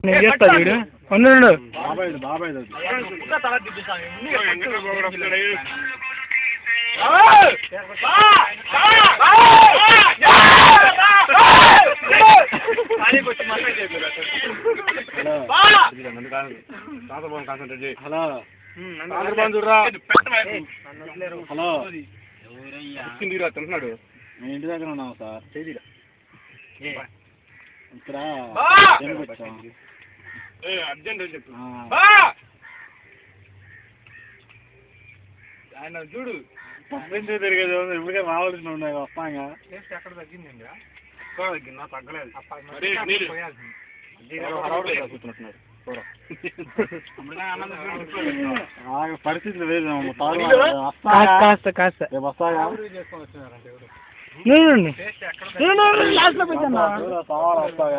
నేను చేస్తా చూడు ఉండు బాబాయ్ హలో హలో తింటున్నాడు నేను ఇంటి దగ్గర ఉన్నాను సార్ ఇక్కడ అర్జెంట్ చెప్పు ఆయన చూడు పప్పించే తిరిగేది ఇప్పటికే రావాల్సిన ఉన్నాయి వస్తాగా ఎక్కడ తగ్గిందండి తగ్గిందా తగ్గలేదు పరిస్థితులు వేరు కాస్త కాస్త వస్తాగా వస్తాగా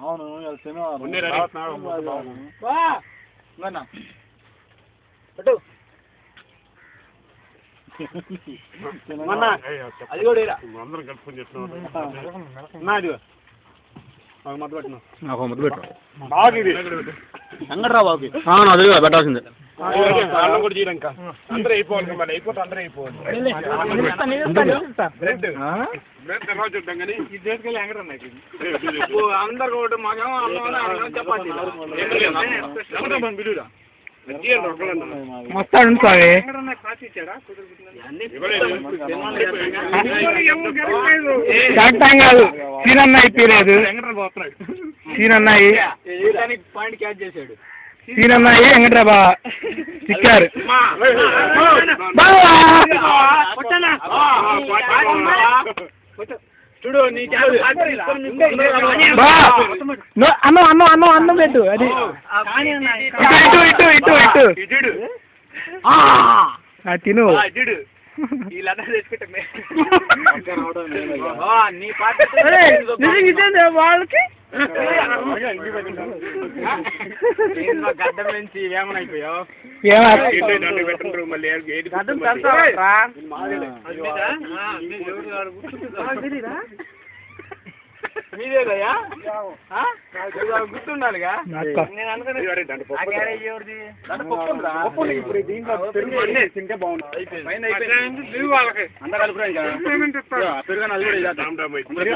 అవును అది కూడా అందరం కలుపుకొని చెప్తున్నాడు మద్దతు పెట్టినా నాకు మద్దతు పెట్టు బాగుంది అంగడ్రా బాబు అది పెట్టాల్సిందే కూడా చేయడాక అందరూ అయిపోవాలి మళ్ళీ అయిపోతే అందరూ అయిపోవాలి చూద్దాం కానీ ఈ దేశకెళ్ళి ఎంగడన్నా అందరు కూడా మాకేమో బిడురా వస్తాడు స్వామి కరెక్టం కాదు సీనన్న అయిపోయలేదు సీనన్నాయి సీనన్నాయి వెంకట్రా బా చిక్కారు చూడు అన్నం అన్నం అన్నం అన్నం పెట్టు అది ఇటు ఇటు ఇటు ఇటు ఇటు తిను వాళ్ళకి గడ్డం నుంచి ఏమనైపోయావు మీదేదయ్యా గుర్తుండాలిగా ఇప్పుడు దీంట్లో తింటే బాగుంటుంది వాళ్ళకి అందరు కలుపురా పెరుగు అది కూడా